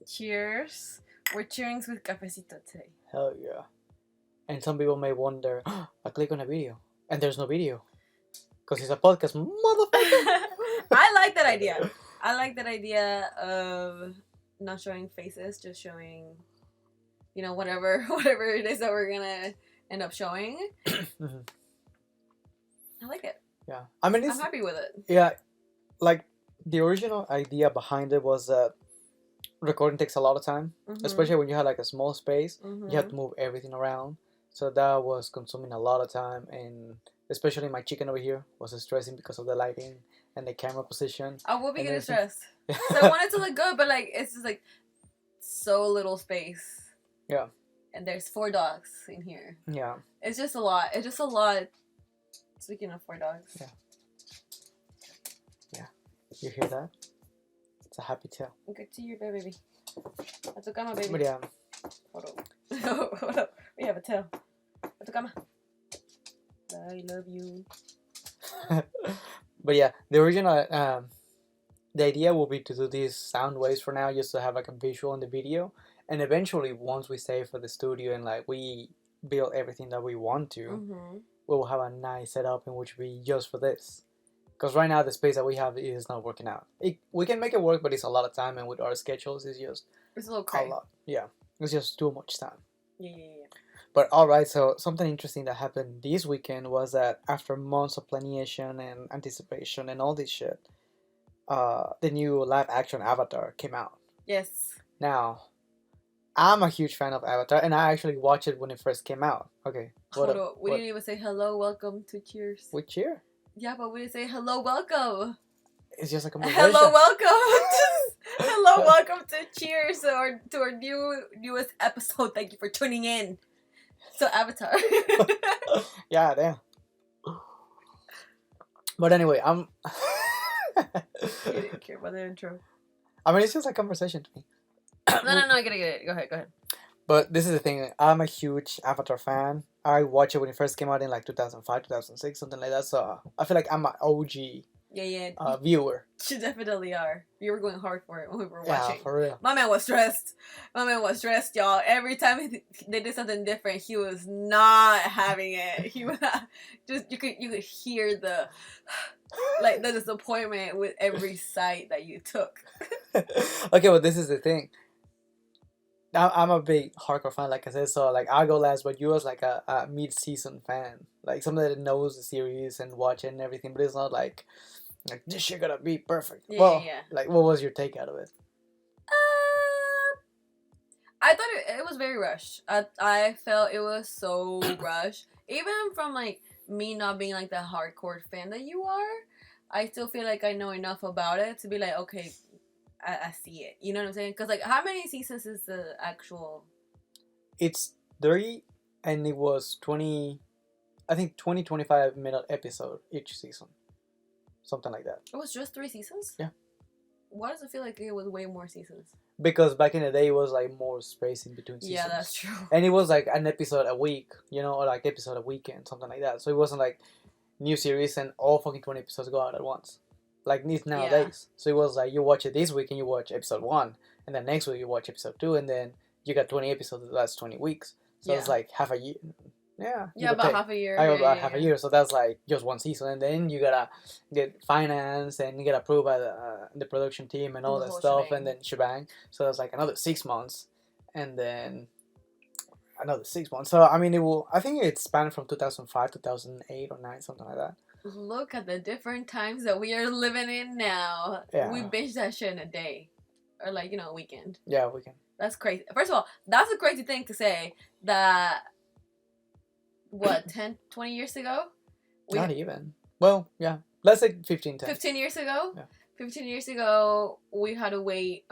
Cheers. We're cheering with cafecito today. Hell yeah. And some people may wonder, I click on a video and there's no video. Because it's a podcast, motherfucker. I like that idea. I like that idea of not showing faces, just showing, whatever it is that we're gonna end up showing. Mhm. I like it. Yeah. I mean, I'm happy with it. Yeah, like, the original idea behind it was that recording takes a lot of time, especially when you have like a small space. You have to move everything around, so that was consuming a lot of time, and especially my chicken over here was stressing because of the lighting and the camera position. I will be getting stressed. So I want it to look good, but like it's just like so little space. Yeah. And there's 4 dogs in here. Yeah. It's just a lot. It's just a lot. Speaking of 4 dogs. Yeah. Yeah. You hear that? It's a happy tale. Good to you, baby. That's a gamma, baby. But yeah. Hold up. Hold up. We have a tail. That's a gamma. I love you. But yeah, the original, the idea will be to do these sound waves for now, just to have like a visual in the video, and eventually, once we save for the studio and like we build everything that we want to, we will have a nice setup in which we just for this. Because right now the space that we have is not working out. We can make it work, but it's a lot of time, and with our schedules, it's a little crazy. A lot. Yeah, it's just too much time. Yeah. But alright, so something interesting that happened this weekend was that after months of planning and anticipation and all this shit, the new live action Avatar came out. Yes. Now, I'm a huge fan of Avatar, and I actually watched it when it first came out. Okay. Hold up. We didn't even say hello, welcome to Cheers. We cheer? Yeah, but we didn't say hello, welcome. It's just a conversation. Hello, welcome. Hello, welcome to Cheers, or to our newest episode. Thank you for tuning in. So, Avatar. Yeah, damn. But anyway, You didn't care about the intro. I mean, it's just a conversation to me. No, I get it. Go ahead. But this is the thing. I'm a huge Avatar fan. I watched it when it first came out in like 2005, 2006, something like that. So I feel like I'm an OG viewer. You definitely are. You were going hard for it when we were watching. Yeah, for real. My man was stressed, y'all. Every time they did something different, he was not having it. He was not, just you could hear the the disappointment with every sight that you took. Okay, but this is the thing. I'm a big hardcore fan, like I said, so like I go last, but you was like a mid-season fan, like somebody that knows the series and watch it and everything, but it's not like this shit gotta be perfect. Yeah. Like, what was your take out of it? I thought it was very rushed. I felt it was so rushed, even from like me not being like the hardcore fan that you are. I still feel like I know enough about it to be like, okay, I see it. You know what I'm saying? Because, like, how many seasons is the actual... It's 3, and it was 20... I think 25-minute episode each season. Something like that. It was just 3 seasons? Yeah. Why does it feel like it was way more seasons? Because back in the day, it was, like, more space in between seasons. Yeah, that's true. And it was, like, an episode a week, or, like, episode a weekend, something like that. So it wasn't, like, new series and all fucking 20 episodes go out at once. Like this nowadays. Yeah. So it was like you watch it this week and you watch episode 1, and then next week you watch episode 2, and then you got 20 episodes that lasts 20 weeks. So it's like half a year. Yeah. Yeah, about half a year. I about half a year. So that's like just one season, and then you gotta get financed and you get approved by the production team and all that stuff, shebang. And then shebang. So that's like another 6 months, and then another 6 months. So I mean, I think it spanned from 2005, 2008 or 9, something like that. Look at the different times that we are living in now. Yeah. We binge that shit in a day. Or like, a weekend. Yeah, a weekend. That's crazy. First of all, that's a crazy thing to say that, 10, 20 years ago? Not even. Well, yeah. Let's say 15, 10. 15 years ago? Yeah. 15 years ago, we had to wait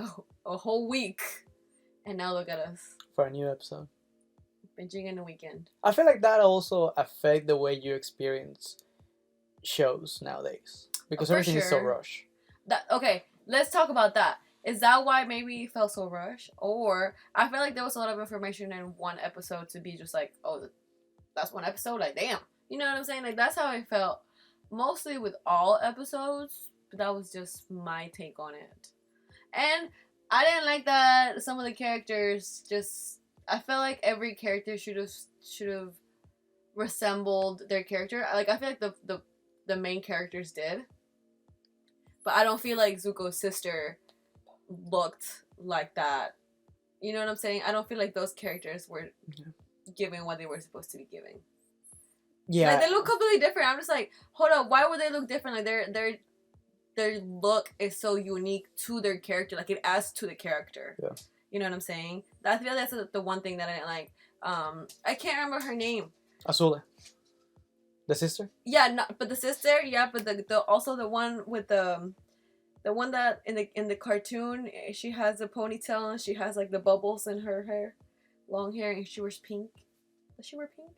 a whole week. And now look at us. For a new episode. Binging in a weekend. I feel like that also affects the way you experience shows nowadays, because everything is so rushed. Okay, let's talk about that. Is that why maybe it felt so rushed? Or I feel like there was a lot of information in one episode to be just like, oh, that's one episode? Like, damn. You know what I'm saying? Like, that's how I felt mostly with all episodes, but that was just my take on it. And I didn't like that some of the characters just. I felt like every character should have resembled their character. Like I feel like the main characters did, but I don't feel like Zuko's sister looked like that. You know what I'm saying? I don't feel like those characters were giving what they were supposed to be giving. Yeah, like they look completely different. I'm just like, hold up, why would they look different? Like their look is so unique to their character. Like it adds to the character. Yeah. You know what I'm saying? I feel that's the one thing that I didn't like. I can't remember her name. Azula. The sister? Yeah, but the sister, yeah, but the also the one with the one that in the cartoon, she has a ponytail and she has like the bubbles in her hair, long hair, and she wears pink. Does she wear pink?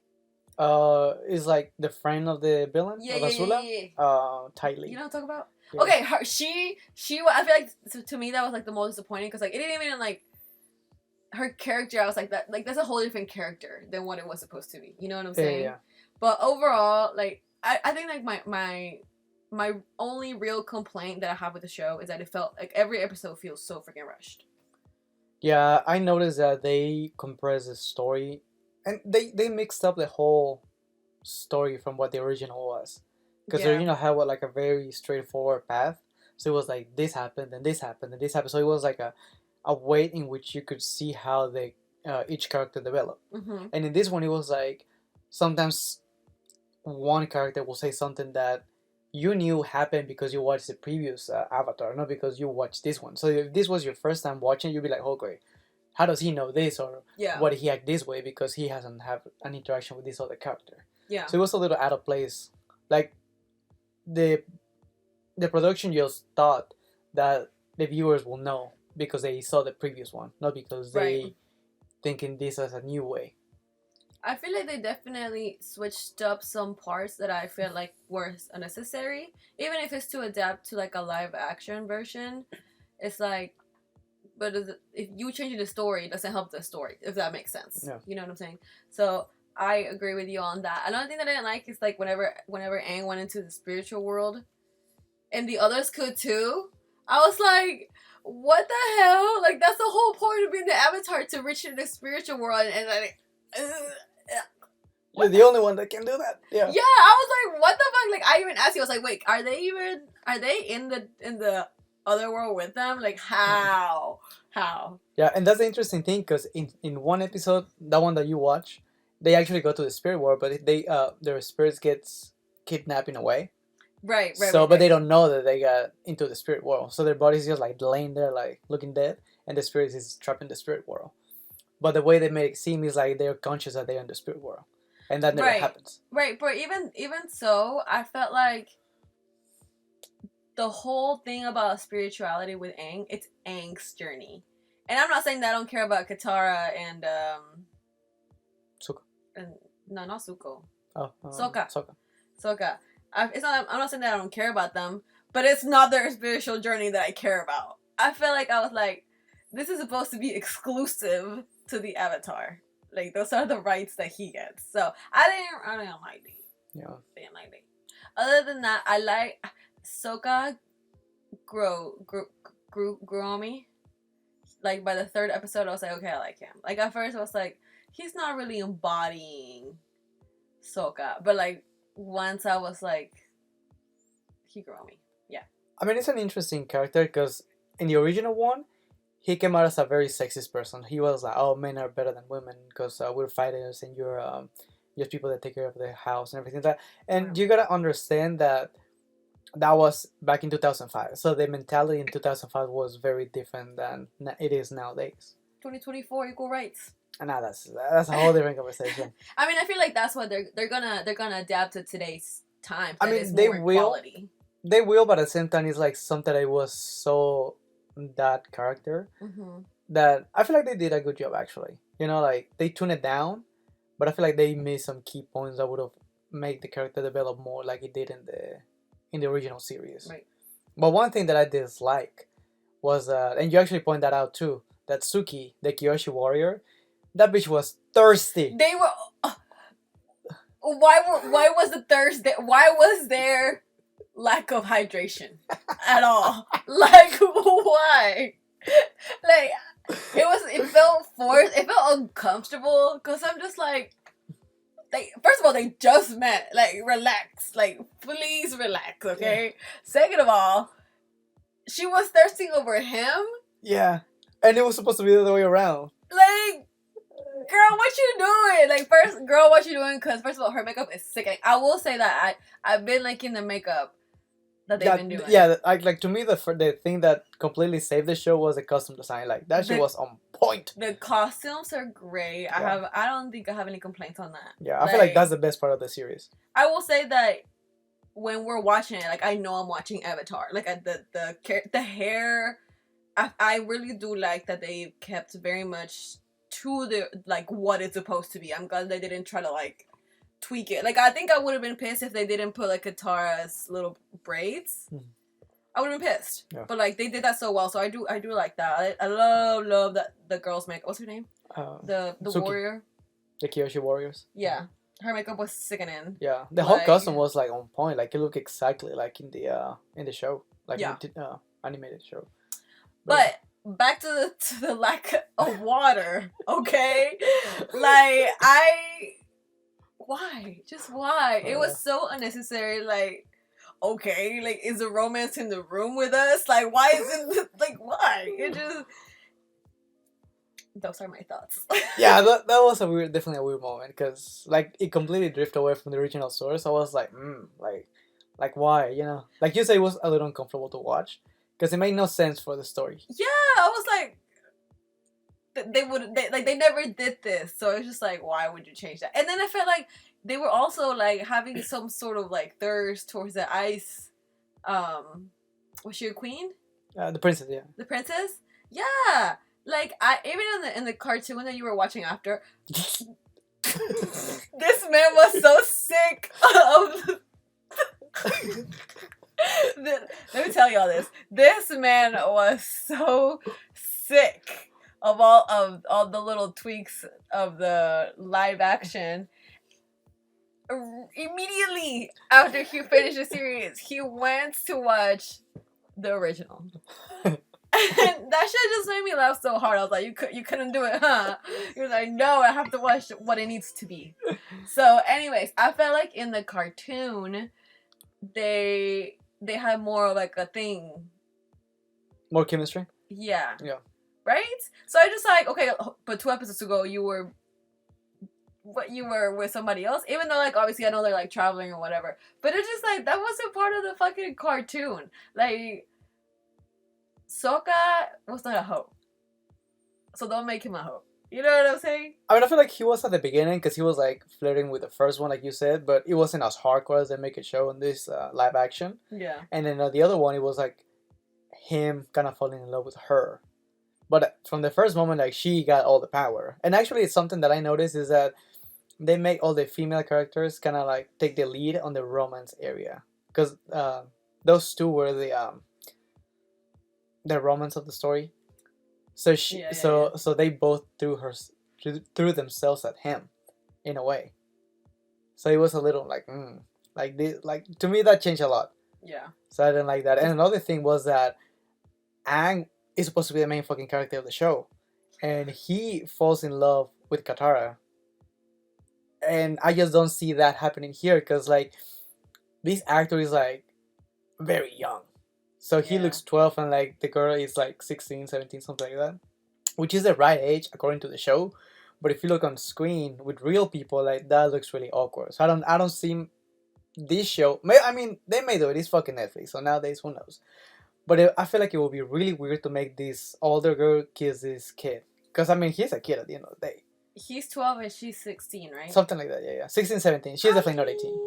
Is like the friend of the villain Yeah, of yeah, Azula. yeah. Tightly. You know what I'm talking about? Yeah. Okay, her she I feel like to me that was like the most disappointing because like it didn't even like her character. I was like that's a whole different character than what it was supposed to be. You know what I'm saying? Yeah. But overall, like I think like my only real complaint that I have with the show is that it felt like every episode feels so freaking rushed. Yeah, I noticed that they compressed the story, and they mixed up the whole story from what the original was, because the original had like a very straightforward path. So it was like this happened and this happened and this happened. So it was like a way in which you could see how they each character developed. Mm-hmm. And in this one, it was like sometimes one character will say something that you knew happened because you watched the previous Avatar, not because you watched this one. So if this was your first time watching, you'd be like, okay, how does he know this, or why did he act this way, because he hasn't had an interaction with this other character. Yeah. So it was a little out of place. Like the production just thought that the viewers will know because they saw the previous one, not because they thinking this as a new way. I feel like they definitely switched up some parts that I feel like were unnecessary. Even if it's to adapt to like a live action version, it's like, but if you change the story, it doesn't help the story, if that makes sense. Yeah. You know what I'm saying? So I agree with you on that. Another thing that I didn't like is like whenever Aang went into the spiritual world, and the others could too, I was like, what the hell? Like that's the whole point of being the Avatar, to reach into the spiritual world, and like. You're the only one that can do that. Yeah. Yeah, I was like, what the fuck? Like, I even asked you, I was like, wait, are they in the other world with them? Like, how? Yeah, and that's the interesting thing, because in one episode, that one that you watch, they actually go to the spirit world, but they their spirits gets kidnapped in a way. Right. So, but they don't know that they got into the spirit world. So their body's just like laying there, like looking dead, and the spirit is trapped in the spirit world. But the way they make it seem is like they're conscious that they're in the spirit world, and that never happens. Right, but even so, I felt like the whole thing about spirituality with Aang, it's Aang's journey, and I'm not saying that I don't care about Katara and Sokka. And no, not Zuko. Oh, Sokka. Sokka. It's not. I'm not saying that I don't care about them, but it's not their spiritual journey that I care about. I feel like I was like, this is supposed to be exclusive to the Avatar. Like those are the rights that he gets. So I didn't like it. Yeah. Didn't like it. Other than that, I like Sokka grew on me. Like by the third episode, I was like, okay, I like him. Like at first, I was like, he's not really embodying Sokka, but like once I was like, he grew on me. Yeah. I mean, it's an interesting character because in the original one, he came out as a very sexist person. He was like, "Oh, men are better than women because we're fighters and you're just people that take care of the house and everything like that." And you gotta understand that was back in 2005. So the mentality in 2005 was very different than it is nowadays. 2024 equal rights. And now that's a whole different conversation. I mean, I feel like that's what they're gonna adapt to today's time. I mean, they will. They will, but at the same time, it's like something that was so that character that I feel like they did a good job actually. You know, like they tuned it down, but I feel like they missed some key points that would have made the character develop more like it did in the original series. Right. But one thing that I dislike was and you actually point that out too, that Suki, the Kyoshi warrior, that bitch was thirsty. They were. Why was the thirst? Why was there lack of hydration at all? Like why? Like it felt forced. It felt uncomfortable because I'm just like, first of all, they just met. Like, relax. Like, please relax, okay? Yeah. Second of all, she was thirsting over him. Yeah, and it was supposed to be the other way around. Like, girl, what you doing? Like, first, girl, what you doing? Because first of all, her makeup is sickening. I will say that I've been liking the makeup that they've been doing. Yeah, like to me, the thing that completely saved the show was the costume design. Like that shit was on point. The costumes are great. Yeah. I don't think I have any complaints on that. Yeah, I feel like that's the best part of the series. I will say that when we're watching it, like I know I'm watching Avatar. Like the hair, I really do like that they kept very much to the like what it's supposed to be. I'm glad they didn't try to like tweak it. Like I think I would have been pissed if they didn't put like Katara's little braids. I would have been pissed. Yeah. But like they did that so well, so I do like that. I love that the girl's makeup. What's her name? The Suki. warrior. The Kyoshi Warriors. Yeah. Her makeup was sickening. Yeah. The whole costume was like on point. Like it looked exactly like in the show. Like in the animated show. But back to the lack of water, okay? Like why? Just why? It was so unnecessary. Like, okay, like is the romance in the room with us? Like, why is it like why? It just those are my thoughts. Yeah, that was definitely a weird moment because like it completely drifted away from the original source. I was like, like why? You know, like you say, it was a little uncomfortable to watch because it made no sense for the story. Yeah, I was like, they never did this, so it's just like, why would you change that? And then I felt like they were also like having some sort of like thirst towards the ice. Was she a queen? The princess, yeah. The princess, yeah. Like even in the cartoon that you were watching after, this man was so sick of. Let me tell y'all this. This man was so sick of all the little tweaks of the live action. Immediately after he finished the series, he went to watch the original. And that shit just made me laugh so hard. I was like, you couldn't do it, huh? He was like, no, I have to watch what it needs to be. So anyways, I felt like in the cartoon, they had more of like a thing. More chemistry? Yeah. Yeah. Right? So I just like, okay, but 2 episodes ago you were with somebody else, even though like obviously I know they're like traveling or whatever. But it's just like that wasn't part of the fucking cartoon. Like Sokka was not a hoe. So don't make him a hoe. You know what I'm saying? I mean, I feel like he was at the beginning because he was like flirting with the first one, like you said, but it wasn't as hardcore as they make it show in this live action. Yeah. And then the other one, it was like him kind of falling in love with her. But from the first moment, like she got all the power. And actually, it's something that I noticed is that they make all the female characters kind of like take the lead on the romance area because those two were the romance of the story. So so they both threw themselves at him, in a way. So it was a little like to me that changed a lot. Yeah. So I didn't like that. And another thing was that Aang is supposed to be the main fucking character of the show, and he falls in love with Katara. And I just don't see that happening here because like this actor is like very young. So he looks 12 and like the girl is like 16, 17, something like that. Which is the right age according to the show. But if you look on screen with real people, like that looks really awkward. So I don't see this show. I mean, they may do it. It's fucking Netflix. So nowadays, who knows? But I feel like it would be really weird to make this older girl kiss this kid. Because I mean, he's a kid at the end of the day. He's 12 and she's 16, right? Something like that, yeah. 16, 17. She's definitely not 18.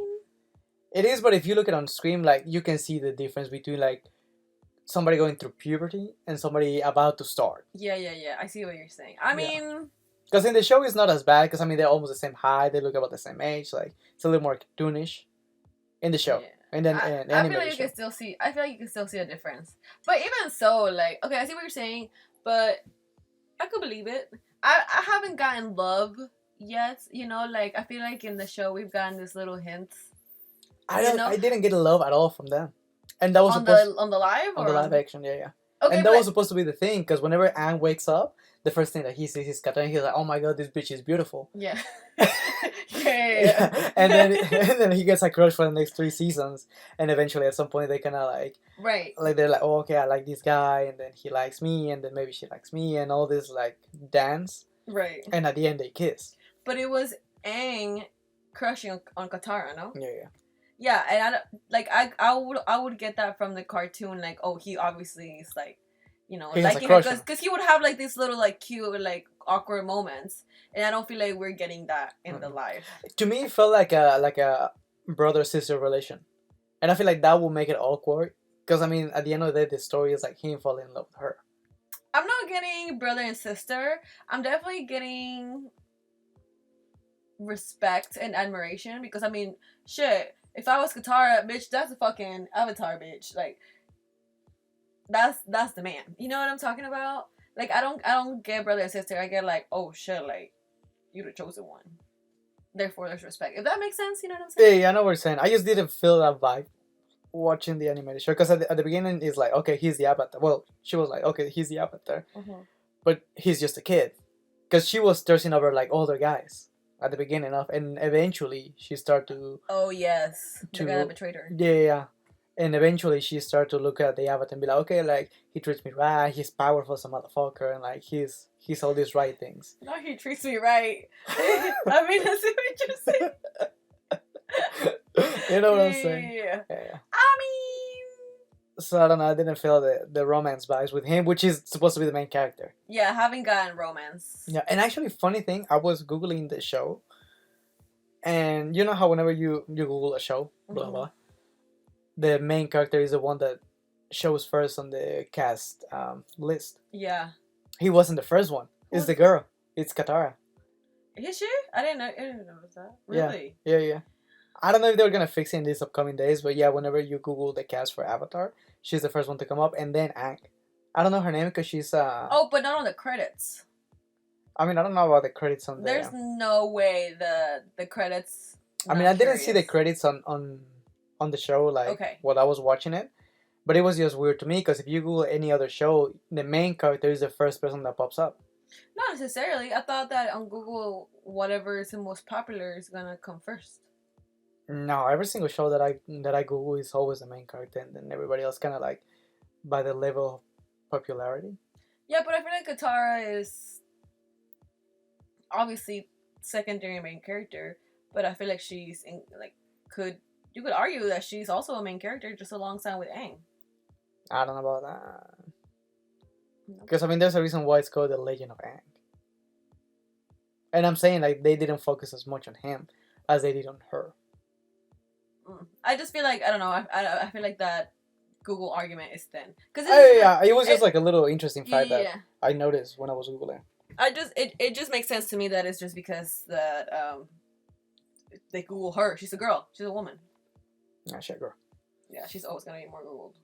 It is, but if you look at it on screen, like you can see the difference between like somebody going through puberty and somebody about to start. Yeah. I see what you're saying. I mean, because in the show it's not as bad. Because I mean they're almost the same height. They look about the same age. Like it's a little more cartoonish in the show. Yeah. And then I feel like you can still see. I feel like you can still see a difference. But even so, like okay, I see what you're saying, but I could believe it. I haven't gotten love yet. You know, like I feel like in the show we've gotten this little hints. I didn't get love at all from them. And that was on the live on the live action, yeah. Okay, And that but was supposed to be the thing, because whenever Aang wakes up, the first thing that he sees is Katara, and he's like, "Oh my god, this bitch is beautiful." yeah. Yeah, and then and then he gets a crush for the next 3 seasons, and eventually at some point they kind of Right. like they're like, "Oh, okay, I like this guy," and then he likes me, and then maybe she likes me, and all this like dance, Right. and at the end they kiss. But it was Aang crushing on Katara, no? Yeah, yeah. Yeah, and I don't- like I would get that from the cartoon, like, oh, he obviously is like, He has a liking her crush on her. because he would have like these little like cute like awkward moments, and I don't feel like we're getting that in the live. To me, it felt like a brother sister relation, and I feel like that will make it awkward. Because I mean, at the end of the day, the story is like him falling in love with her. I'm not getting brother and sister. I'm definitely getting respect and admiration because I mean, shit. If I was Katara, bitch, that's a fucking Avatar, bitch. Like, that's the man. You know what I'm talking about? Like, I don't get brother and sister. I get like, oh shit, like, you're the chosen one. Therefore, there's respect. If that makes sense, you know what I'm saying? Yeah, I know what you're saying. I just didn't feel that vibe watching the animated show, because at the beginning it's like, okay, he's the avatar. Well, she was like, okay, he's the avatar, but he's just a kid, because she was thirsting over like older guys at the beginning of, and eventually she started to Oh yes, the guy that betrayed her. yeah, and eventually she started to look at the avatar and be like, okay, like he treats me right, he's powerful as a motherfucker, and like he's all these right things. No, he treats me right. I mean, that's what you're saying. You know what I'm saying? Yeah. Yeah. I mean, So I don't know. I didn't feel the romance vibes with him, which is supposed to be the main character. yeah, I haven't gotten romance. Yeah, and actually, funny thing, I was googling the show, and you know how whenever you Google a show, blah blah, the main character is the one that shows first on the cast list. Yeah. He wasn't the first one. It's the girl. It's Katara. Is she? I didn't know that. Really? Yeah. I don't know if they're gonna fix it in these upcoming days, but yeah, whenever you Google the cast for Avatar, she's the first one to come up, and then Aang. I don't know her name because she's Oh, but not on the credits. I mean, I don't know about the credits on There's no way the credits. I mean, I didn't see the credits on the show like while I was watching it, but it was just weird to me because if you Google any other show, the main character is the first person that pops up. Not necessarily. I thought that on Google, whatever is the most popular is gonna come first. No, every single show that I Google is always the main character, and then everybody else kind of like by the level of popularity. Yeah, but I feel like Katara is obviously secondary main character, but I feel like she's in, like you could argue that she's also a main character just alongside with Aang. I don't know about that. Because I mean, there's a reason why it's called the Legend of Aang. And I'm saying like they didn't focus as much on him as they did on her. I just feel like I don't know. I feel like that Google argument is thin. Cause it was just like a little interesting fact that I noticed when I was googling. It just makes sense to me that it's just because that they Google her. She's a girl. She's a woman. Yeah, she's a girl. Yeah, she's always gonna be more Googled.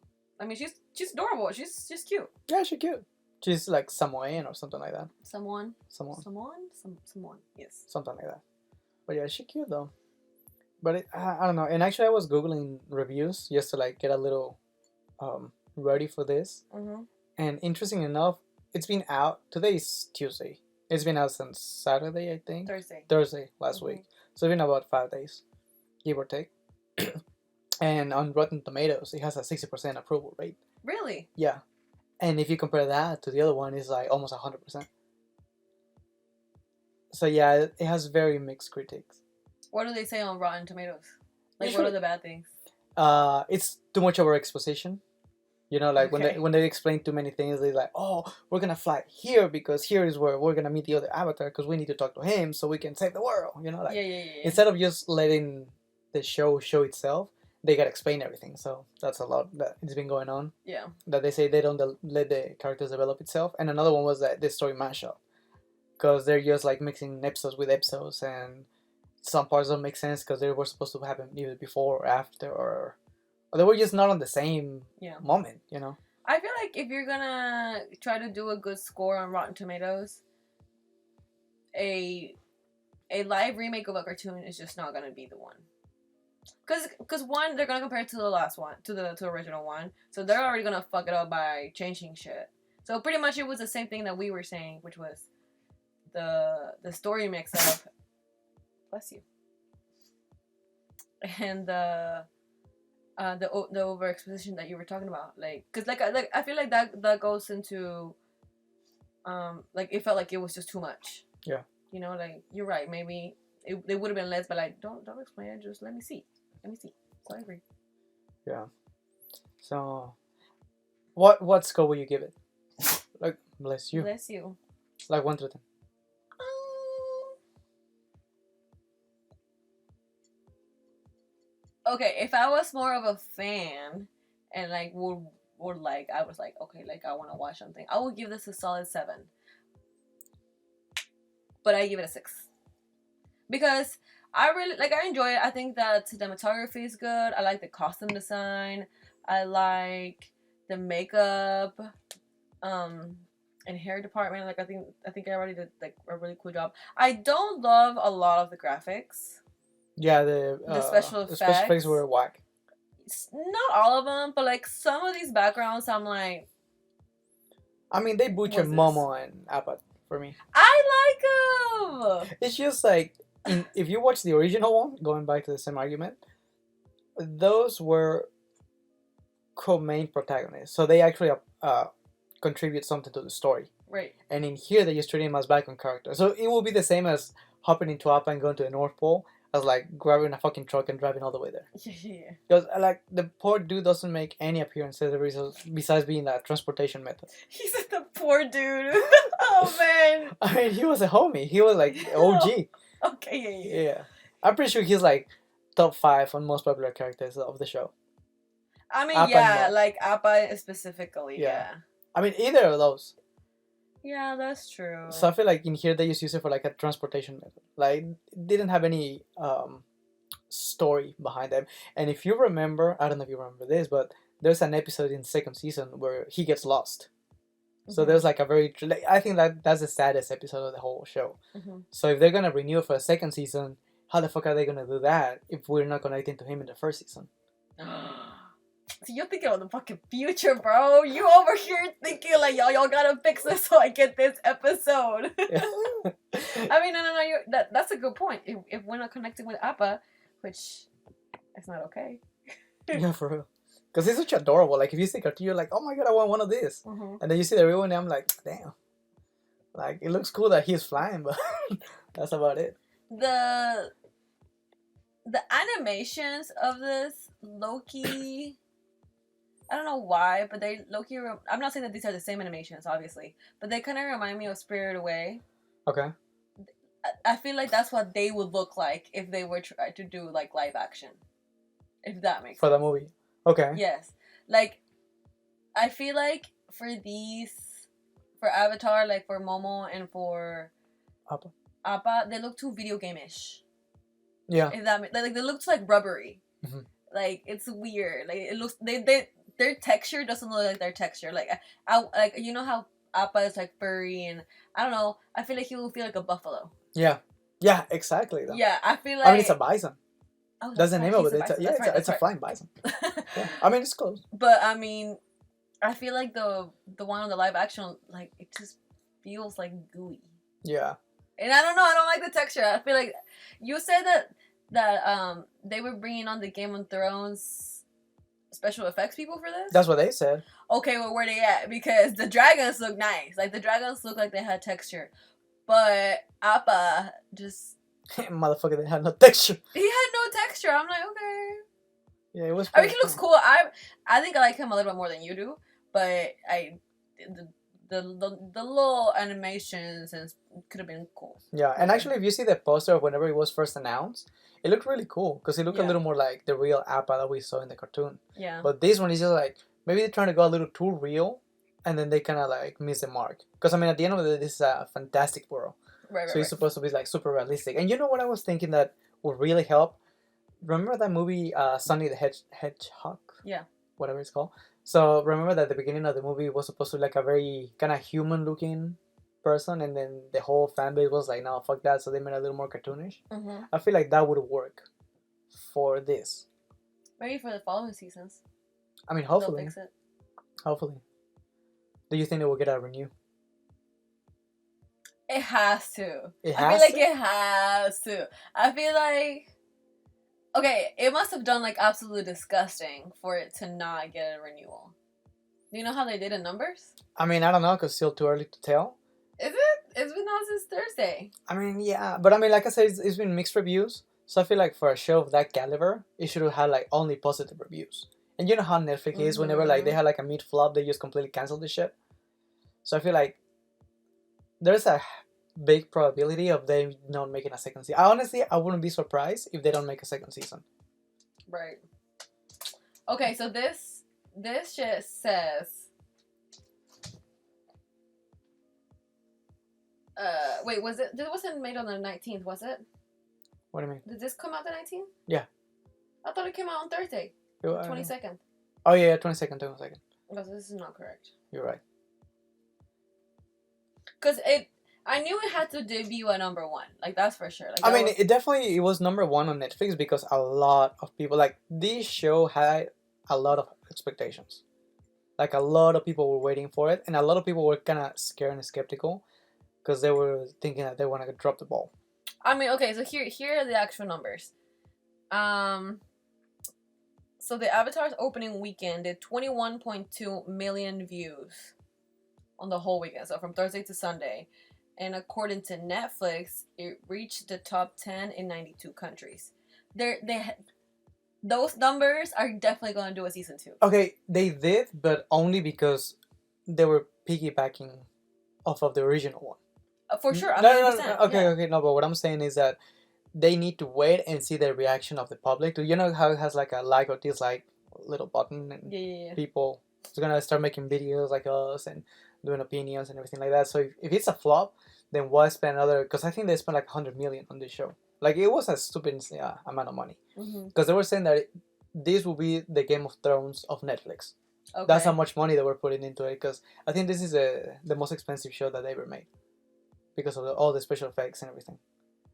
I mean, she's adorable. She's cute. Yeah, she's cute. She's like Samoan or something like that. Someone. Yes. Something like that. But yeah, she's cute though. But I don't know. And actually, I was googling reviews just to like get a little ready for this. And interesting enough, it's been out. Today is Tuesday. It's been out since Saturday, I think. Thursday last week. So it's been about 5 days, give or take. And on Rotten Tomatoes, it has a 60% approval rate. Really? Yeah. And if you compare that to the other one, it's like almost 100%. So yeah, it has very mixed critics. What do they say on Rotten Tomatoes? Like, what are the bad things? It's too much over exposition. You know, like when they explain too many things, they're like, oh, we're gonna fly here because here is where we're gonna meet the other avatar because we need to talk to him so we can save the world. You know, like instead of just letting the show itself, they gotta explain everything. So that's a lot that it's been going on. Yeah. That they say they don't let the characters develop itself. And another one was that the story mashup, because they're just like mixing episodes with episodes, and some parts don't make sense because they were supposed to happen either before or after, or they were just not on the same moment. You know. I feel like if you're gonna try to do a good score on Rotten Tomatoes, a live remake of a cartoon is just not gonna be the one. Cause one, they're gonna compare it to the last one, to the original one, so they're already gonna fuck it up by changing shit. So pretty much it was the same thing that we were saying, which was the story mix up. Bless you. And the over exposition that you were talking about, like, cause like I feel like that goes into like it felt like it was just too much. Yeah. You know, like you're right. Maybe it would have been less, but like don't explain it. Just let me see. Let me see. So I agree. Yeah. So, what score will you give it? Like, bless you. Bless you. Like 1 to 10. Okay, if I was more of a fan and like would like I was like okay, like I want to watch something, I would give this a solid 7. But I give it a 6 because I really like. I enjoy it. I think that cinematography is good. I like the costume design. I like the makeup, and hair department. Like I think I already did like a really cool job. I don't love a lot of the graphics. Yeah, The special the special effects effects. were whack. Not all of them, but like some of these backgrounds, I'm like, I mean, they butchered What's this? Momo and Appa for me. I like them. It's just like if you watch the original one, going back to the same argument, those were co-main protagonists, so they actually contribute something to the story. Right. And in here, they just treat him as background character. So it will be the same as hopping into Appa and going to the North Pole, as like grabbing a fucking truck and driving all the way there. Yeah. Because like the poor dude doesn't make any appearances besides being a transportation method. He's the poor dude. Oh man. I mean, he was a homie. He was like OG. Okay. Yeah. Yeah, I'm pretty sure he's like top 5 on most popular characters of the show. I mean, Appa yeah, and Mo. like Appa specifically. Yeah. Yeah. I mean, either of those. Yeah, that's true. So I feel like in here they just use it for like a transportation method. Like it didn't have any story behind them. And if you remember, I don't know if you remember this, but there's an episode in second season where he gets lost. So there's like a very like, I think that's the saddest episode of the whole show. Mhm. So if they're gonna renew for a second season, how the fuck are they gonna do that if we're not connecting to him in the first season? So you're thinking of the fucking future, bro. You over here thinking like y'all gotta fix this so I get this episode. Yeah. I mean, no. That's a good point. If we're not connecting with Appa, which is not okay. Yeah, for real. Because it's such adorable. Like if you see cartoon, you're like, oh my god, I want one of these. Mm-hmm. And then you see the real one, and I'm like, damn. Like it looks cool that he's flying, but that's about it. The animations of this Loki, I don't know why, but they Loki. I'm not saying that these are the same animations, obviously, but they kind of remind me of Spirited Away. Okay. I feel like that's what they would look like if they were trying to do like live action. If that makes For sense. the movie. Okay. Yes. Like, I feel like for Avatar, like for Momo and for Appa, they look too video game-ish. Yeah. If that like they look like rubbery. Mm-hmm. Like it's weird. Like it looks their texture doesn't look like their texture. Like I like you know how Appa is like furry and I don't know. I feel like he will feel like a buffalo. Yeah. Yeah. Exactly. Though. Yeah, I feel like. I mean, it's a bison. Oh, that's the name of it. It's a right. flying bison. Yeah. I mean, it's close. But I mean, I feel like the one on the live action, like it just feels like gooey. Yeah. And I don't know. I don't like the texture. I feel like you said that they were bringing on the Game of Thrones special effects people for this. That's what they said. Okay, well, where they at? Because the dragons look nice. Like the dragons look like they had texture, but Appa just. Motherfucker, they had no texture. He had no texture. I'm like, okay. Yeah, it was. I mean, he looks cool. I think I like him a little bit more than you do, but the little animations and could have been cool. Yeah, and actually, if you see the poster of whenever it was first announced, it looked really cool because it looked a little more like the real Appa that we saw in the cartoon. Yeah. But this one is just like maybe they're trying to go a little too real, and then they kind of like miss the mark. Because I mean, at the end of the day, this is a fantastic world. Right. So it's supposed to be like super realistic. And you know what I was thinking that would really help? Remember that movie, Sonny the Hedgehog? Yeah. Whatever it's called. So remember that the beginning of the movie was supposed to be like a very kind of human looking person, and then the whole fan base was like, no, fuck that. So they made it a little more cartoonish. Mm-hmm. I feel like that would work for this. Maybe for the following seasons. I mean, They'll hopefully. fix it. Hopefully. Do you think they will get a renew? It has to. It I feel has like to? it has to. I feel like okay, it must have done like absolutely disgusting for it to not get a renewal. Do you know how they did in numbers? I mean, I don't know, because it's still too early to tell. Is it? It's been out since Thursday. I mean, yeah, but I mean, like I said, it's been mixed reviews. So I feel like for a show of that caliber, it should have had like only positive reviews. And you know how Netflix is. Whenever like they have like a mid flop, they just completely cancel the shit. So I feel like there's a big probability of them not making a second season. Honestly, I wouldn't be surprised if they don't make a second season. Right. Okay, so this shit says. Wait, was it? This wasn't made on the 19th, was it? What do you mean? Did this come out the 19th? Yeah. I thought it came out on Thursday, 22nd. Oh yeah, 22nd, 22nd. Because this is not correct. You're right. Because I knew it had to debut at number 1. Like, that's for sure. Like, I mean, it was number 1 on Netflix because a lot of people, like, this show had a lot of expectations. Like, a lot of people were waiting for it, and a lot of people were kind of scared and skeptical because they were thinking that they want to drop the ball. I mean, okay, so here are the actual numbers. So the Avatar's opening weekend did 21.2 million views on the whole weekend, so from Thursday to Sunday. And according to Netflix, it reached the top 10 in 92 countries. Those numbers are definitely going to do a season 2. Okay, they did, but only because they were piggybacking off of the original one. For sure, 100%. No. Okay, yeah. okay, no, but what I'm saying is that they need to wait and see the reaction of the public. Do you know how it has like a like or dislike little button, and Yeah. people are gonna start making videos like us and doing opinions and everything like that. So if it's a flop, then why spend another? Because I think they spent like 100 million on this show. Like, it was a stupid amount of money. Because they were saying that this will be the Game of Thrones of Netflix. Okay. That's how much money they were putting into it. Because I think this is the most expensive show that they ever made, because of all the special effects and everything.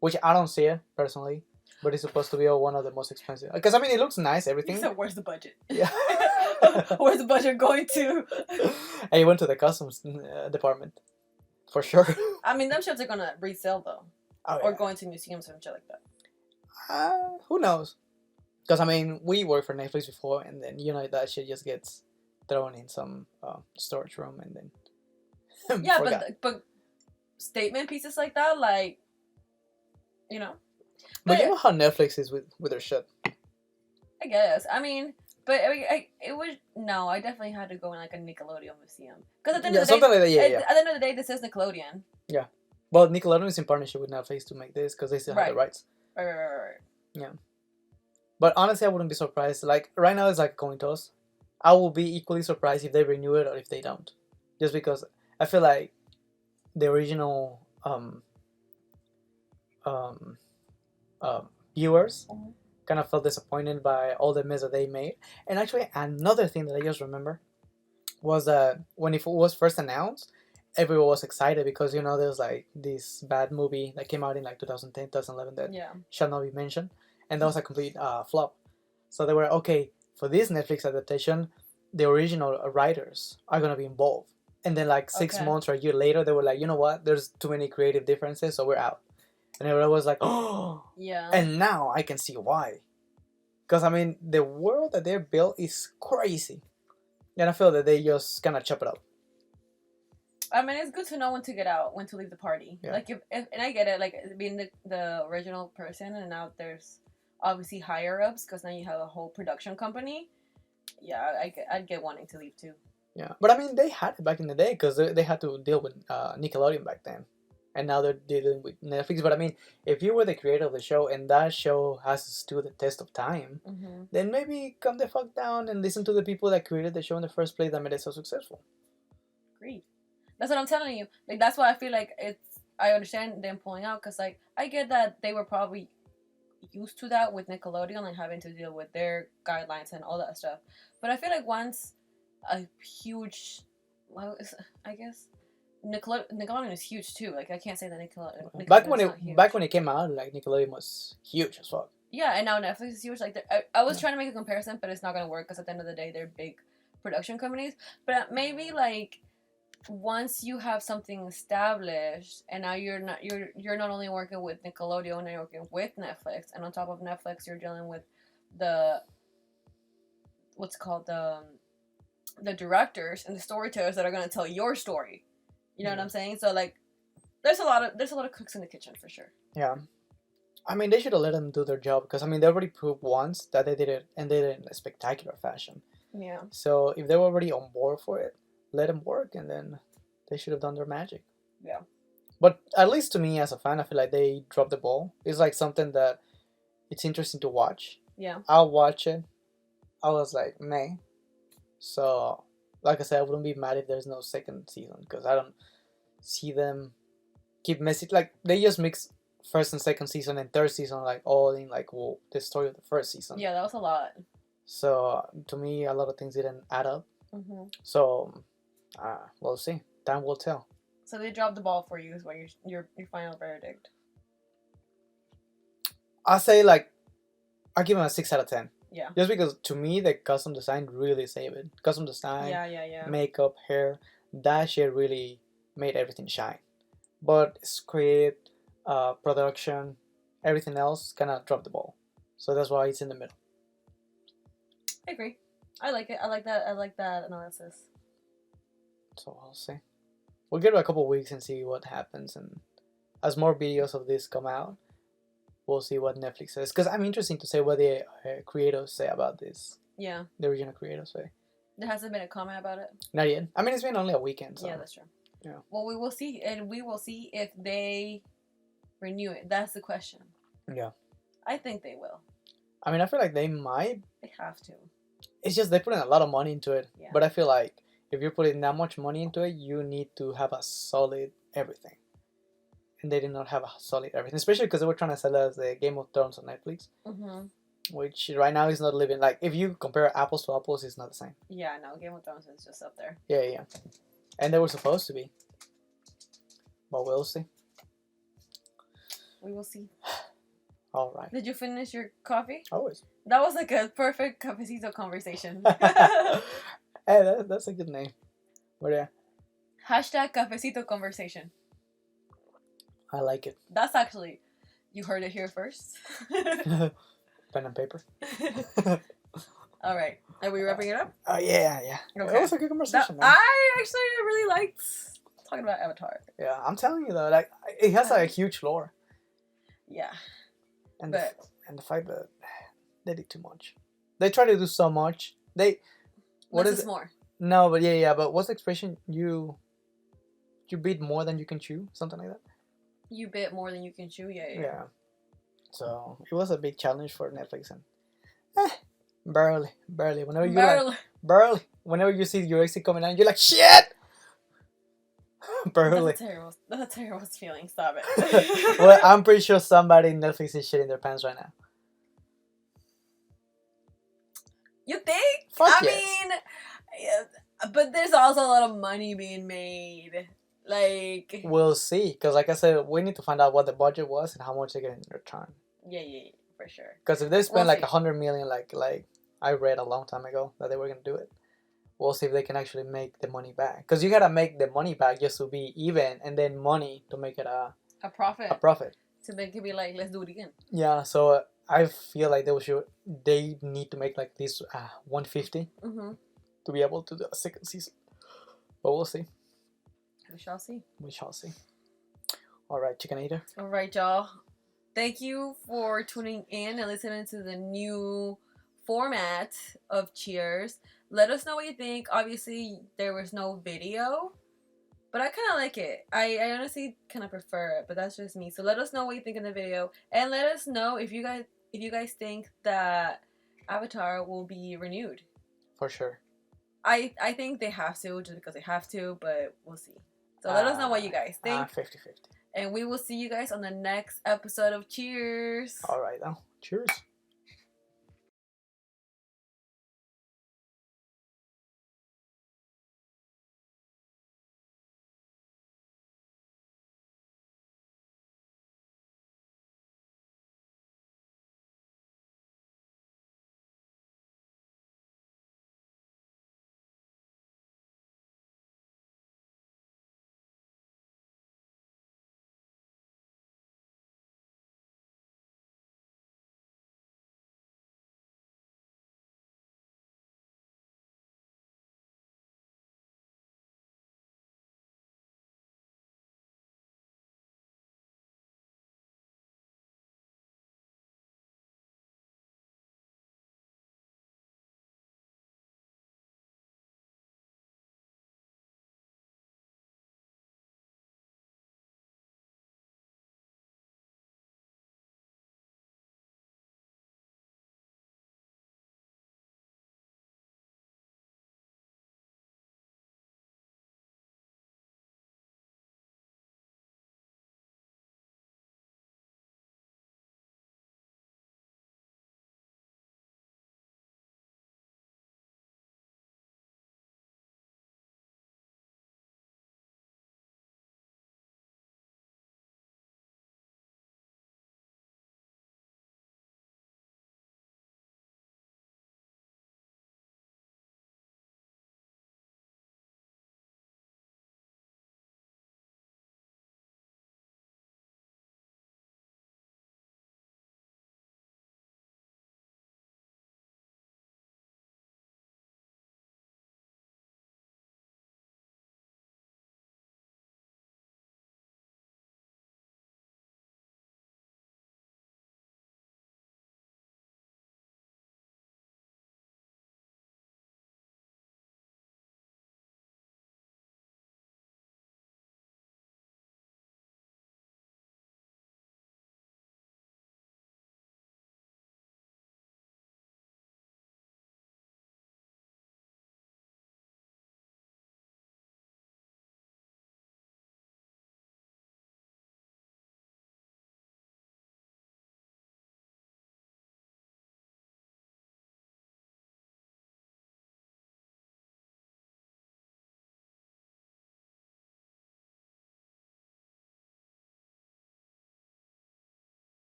Which I don't see it personally, but it's supposed to be one of the most expensive. Because I mean, it looks nice, everything. So where's the budget? Yeah. Where's the budget going to? I went to the customs department, for sure. I mean, them shirts are gonna resell though, or going to museums and shit like that. Who knows? Because I mean, we worked for Netflix before, and then that shit just gets thrown in some storage room, and then yeah, forgot. but statement pieces like that, like, you know. But you know how Netflix is with their shit. I guess. I mean, but it was no. I definitely had to go in like a Nickelodeon museum, because at the end of the day, something like that. Yeah. At the end of the day, this is Nickelodeon. Yeah. Well, Nickelodeon is in partnership with Netflix to make this because they still have the rights. Right. Yeah. But honestly, I wouldn't be surprised. Like, right now, it's like a coin toss. I will be equally surprised if they renew it or if they don't. Just because I feel like the original viewers kind of felt disappointed by all the mess that they made. And actually, another thing that I just remember was that when it was first announced, everyone was excited because, there's like this bad movie that came out in like 2010, 2011 that shall not be mentioned. And that was a complete flop. So they were, okay, for this Netflix adaptation, the original writers are going to be involved. And then like 6 months or a year later, they were like, you know what? There's too many creative differences, so we're out. And everyone was like, oh. Yeah. And now I can see why. Because, I mean, the world that they built is crazy. And I feel that they just kind of chop it up. I mean, it's good to know when to get out, when to leave the party. Yeah. Like, if and I get it, like, being the original person, and now there's obviously higher-ups, because now you have a whole production company. Yeah, I'd get wanting to leave, too. Yeah, but I mean, they had it back in the day, because they had to deal with Nickelodeon back then. And now they're dealing with Netflix. But I mean, if you were the creator of the show, and that show has stood the test of time, then maybe come the fuck down and listen to the people that created the show in the first place that made it so successful. Agreed. That's what I'm telling you. Like, that's why I feel like I understand them pulling out, because, like, I get that they were probably used to that with Nickelodeon, like, having to deal with their guidelines and all that stuff. But I feel like once a huge, I guess, Nickelodeon is huge, too. Like, I can't say that Nickelodeon Back when it came out, like, Nickelodeon was huge as fuck. Yeah, and now Netflix is huge. Like, I was trying to make a comparison, but it's not gonna work because at the end of the day, they're big production companies. But maybe like once you have something established, and now you're not only working with Nickelodeon, now you're working with Netflix, and on top of Netflix, you're dealing with the what's called the directors and the storytellers that are gonna tell your story. You know what I'm saying? So like, there's a lot of cooks in the kitchen for sure. Yeah. I mean, they should have let them do their job because, I mean, they already proved once that they did it and they did it in a spectacular fashion. Yeah. So if they were already on board for it, let them work and then they should have done their magic. Yeah. But at least to me as a fan, I feel like they dropped the ball. It's like something that it's interesting to watch. Yeah. I'll watch it. I was like, meh. So, like I said, I wouldn't be mad if there's no second season because I don't see them keep messing. Like, they just mix first and second season and third season like all in like the story of the first season. Yeah, that was a lot. So to me, a lot of things didn't add up. So we'll see. Time will tell. So they dropped the ball for you, is what your final verdict. I'll say like I'll give them a 6 out of 10. Yeah. Just because to me the custom design really saved it. Custom design, makeup, hair, that shit really made everything shine. But script, production, everything else kind of dropped the ball. So that's why it's in the middle. I agree. I like it. I like that analysis. So I'll see. We'll give it a couple of weeks and see what happens. And as more videos of this come out, we'll see what Netflix says. Because I'm interested to say what the creators say about this. Yeah. The original creators say. There hasn't been a comment about it? Not yet. I mean, it's been only a weekend. So. Yeah, that's true. Yeah. Well, we will see. And we will see if they renew it. That's the question. Yeah. I think they will. I mean, I feel like they might. They have to. It's just they put in a lot of money into it. Yeah. But I feel like if you're putting that much money into it, you need to have a solid everything. And they did not have a solid everything, especially because they were trying to sell us the Game of Thrones on Netflix, which right now is not living. Like if you compare apples to apples, it's not the same. Yeah, no, Game of Thrones is just up there. Yeah, and they were supposed to be, but we'll see. We will see. All right. Did you finish your coffee? Always. That was like a perfect cafecito conversation. Hey, that's a good name. But yeah. Hashtag cafecito conversation. I like it. That's actually, you heard it here first. Pen and paper. All right. Are we wrapping it up? Oh, yeah. Okay. It was a good conversation. I actually really liked talking about Avatar. Yeah, I'm telling you though, like it has like a huge lore. Yeah. And the fact that they did too much. They try to do so much. What is more? No, but yeah. But what's the expression? You beat more than you can chew, something like that. You bit more than you can chew. Yeah. So it was a big challenge for Netflix, and barely. Whenever you whenever you see your exit coming out, you're like shit. Barely. That's a terrible feeling. Stop it. Well, I'm pretty sure somebody in Netflix is shitting their pants right now. You think? Fuck I mean, yeah, but there's also a lot of money being made. Like, we'll see, because like I said, we need to find out what the budget was and how much they get in return. Yeah, for sure. Because if they spend like 100 million, like I read a long time ago that they were gonna do it, we'll see if they can actually make the money back. Because you gotta make the money back just to be even, and then money to make it a profit. A profit. So they could be like, let's do it again. Yeah. So I feel like they need to make like this 150 to be able to do a second season. But we'll see. We shall see. All right, Chicken Eater. All right, y'all. Thank you for tuning in and listening to the new format of Cheers. Let us know what you think. Obviously, there was no video, but I kind of like it. I honestly kind of prefer it, but that's just me. So let us know what you think in the video, and let us know if you guys think that Avatar will be renewed. For sure. I think they have to, just because they have to, but we'll see. So let us know what you guys think. 50-50. And we will see you guys on the next episode of Cheers. All right, now. Cheers.